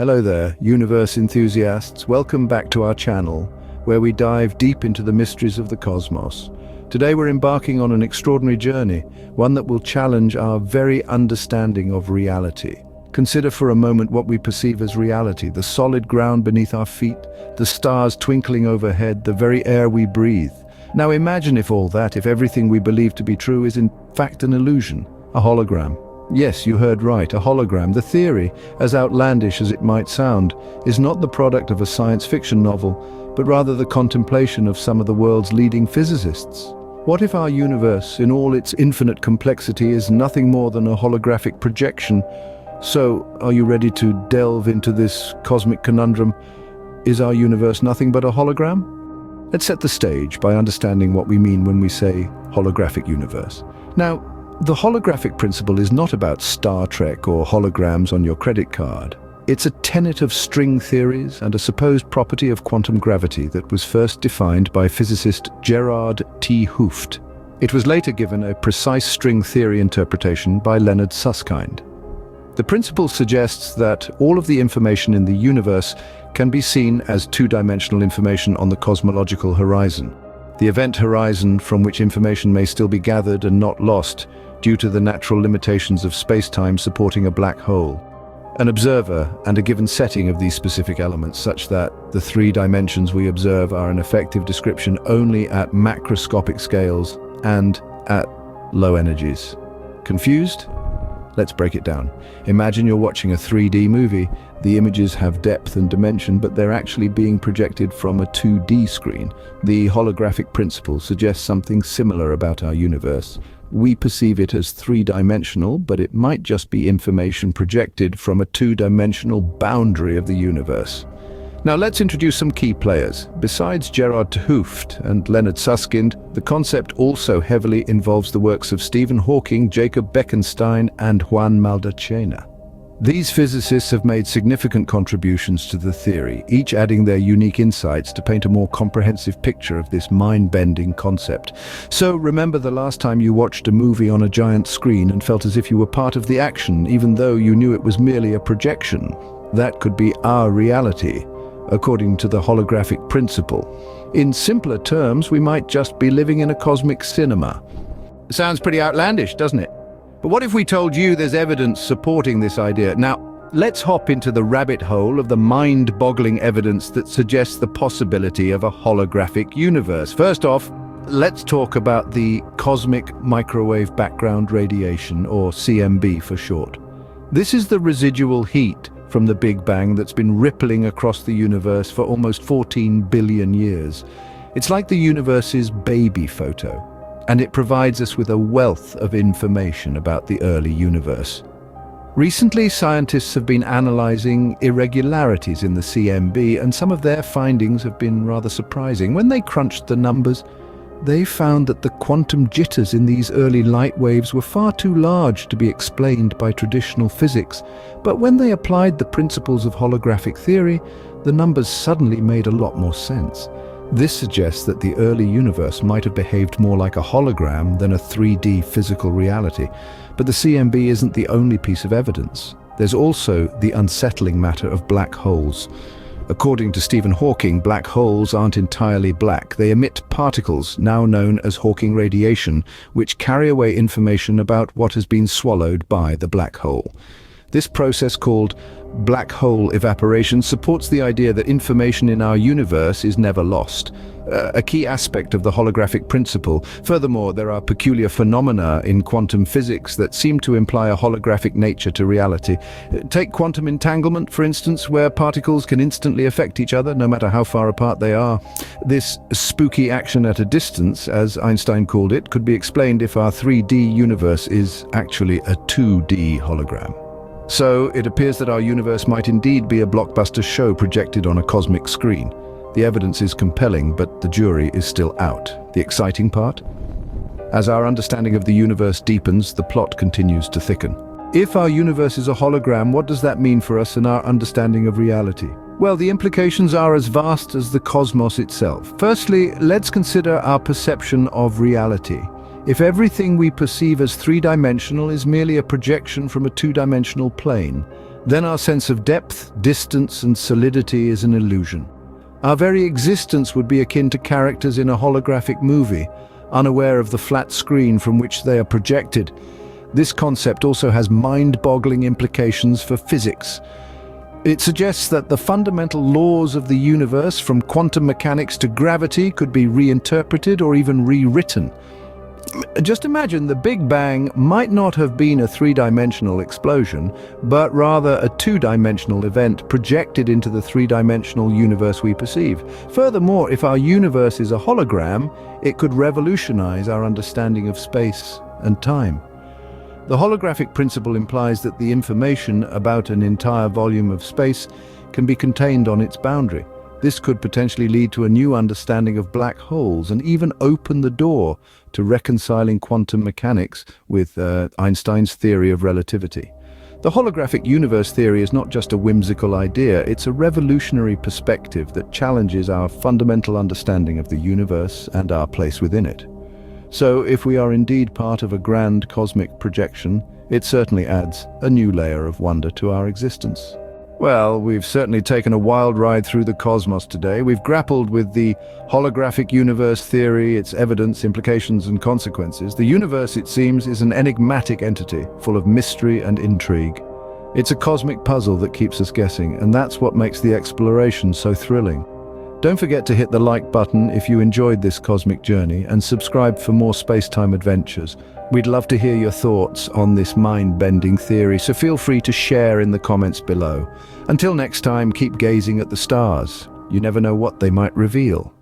Hello there, universe enthusiasts. Welcome back to our channel, where we dive deep into the mysteries of the cosmos. Today we're embarking on an extraordinary journey, one that will challenge our very understanding of reality. Consider for a moment what we perceive as reality: the solid ground beneath our feet, the stars twinkling overhead, the very air we breathe. Now imagine if everything we believe to be true is in fact an illusion, a hologram. Yes, you heard right, a hologram. The theory, as outlandish as it might sound, is not the product of a science fiction novel, but rather the contemplation of some of the world's leading physicists. What if our universe, in all its infinite complexity, is nothing more than a holographic projection? So, are you ready to delve into this cosmic conundrum? Is our universe nothing but a hologram? Let's set the stage by understanding what we mean when we say holographic universe. Now, the holographic principle is not about Star Trek or holograms on your credit card. It's a tenet of string theories and a supposed property of quantum gravity that was first defined by physicist Gerard T. Hooft. It was later given a precise string theory interpretation by Leonard Susskind. The principle suggests that all of the information in the universe can be seen as two-dimensional information on the cosmological horizon, the event horizon from which information may still be gathered and not lost due to the natural limitations of space-time supporting a black hole. An observer and a given setting of these specific elements, such that the three dimensions we observe are an effective description only at macroscopic scales and at low energies. Confused? Let's break it down. Imagine you're watching a 3D movie. The images have depth and dimension, but they're actually being projected from a 2D screen. The holographic principle suggests something similar about our universe. We perceive it as three-dimensional, but it might just be information projected from a two-dimensional boundary of the universe. Now let's introduce some key players. Besides Gerard T. Hooft and Leonard Susskind, the concept also heavily involves the works of Stephen Hawking, Jacob Bekenstein, and Juan Maldacena. These physicists have made significant contributions to the theory, each adding their unique insights to paint a more comprehensive picture of this mind-bending concept. So remember the last time you watched a movie on a giant screen and felt as if you were part of the action, even though you knew it was merely a projection? That could be our reality, according to the holographic principle. In simpler terms, we might just be living in a cosmic cinema. Sounds pretty outlandish, doesn't it? But what if we told you there's evidence supporting this idea? Now, let's hop into the rabbit hole of the mind-boggling evidence that suggests the possibility of a holographic universe. First off, let's talk about the cosmic microwave background radiation, or CMB for short. This is the residual heat from the Big Bang that's been rippling across the universe for almost 14 billion years. It's like the universe's baby photo, and it provides us with a wealth of information about the early universe. Recently, scientists have been analyzing irregularities in the CMB, and some of their findings have been rather surprising. When they crunched the numbers, they found that the quantum jitters in these early light waves were far too large to be explained by traditional physics. But when they applied the principles of holographic theory, the numbers suddenly made a lot more sense. This suggests that the early universe might have behaved more like a hologram than a 3D physical reality. But the CMB isn't the only piece of evidence. There's also the unsettling matter of black holes. According to Stephen Hawking, black holes aren't entirely black. They emit particles, now known as Hawking radiation, which carry away information about what has been swallowed by the black hole. This process, called black hole evaporation, supports the idea that information in our universe is never lost, a key aspect of the holographic principle. Furthermore, there are peculiar phenomena in quantum physics that seem to imply a holographic nature to reality. Take quantum entanglement, for instance, where particles can instantly affect each other, no matter how far apart they are. This spooky action at a distance, as Einstein called it, could be explained if our 3D universe is actually a 2D hologram. So it appears that our universe might indeed be a blockbuster show projected on a cosmic screen. The evidence is compelling, but the jury is still out. The exciting part? As our understanding of the universe deepens, the plot continues to thicken. If our universe is a hologram, what does that mean for us and our understanding of reality? Well, the implications are as vast as the cosmos itself. Firstly, let's consider our perception of reality. If everything we perceive as three-dimensional is merely a projection from a two-dimensional plane, then our sense of depth, distance, and solidity is an illusion. Our very existence would be akin to characters in a holographic movie, unaware of the flat screen from which they are projected. This concept also has mind-boggling implications for physics. It suggests that the fundamental laws of the universe, from quantum mechanics to gravity, could be reinterpreted or even rewritten. Just imagine the Big Bang might not have been a three-dimensional explosion, but rather a two-dimensional event projected into the three-dimensional universe we perceive. Furthermore, if our universe is a hologram, it could revolutionize our understanding of space and time. The holographic principle implies that the information about an entire volume of space can be contained on its boundary. This could potentially lead to a new understanding of black holes and even open the door to reconciling quantum mechanics with Einstein's theory of relativity. The holographic universe theory is not just a whimsical idea, it's a revolutionary perspective that challenges our fundamental understanding of the universe and our place within it. So, if we are indeed part of a grand cosmic projection, it certainly adds a new layer of wonder to our existence. Well, we've certainly taken a wild ride through the cosmos today. We've grappled with the holographic universe theory, its evidence, implications, and consequences. The universe, it seems, is an enigmatic entity, full of mystery and intrigue. It's a cosmic puzzle that keeps us guessing, and that's what makes the exploration so thrilling. Don't forget to hit the like button if you enjoyed this cosmic journey, and subscribe for more space-time adventures. We'd love to hear your thoughts on this mind-bending theory, so feel free to share in the comments below. Until next time, keep gazing at the stars. You never know what they might reveal.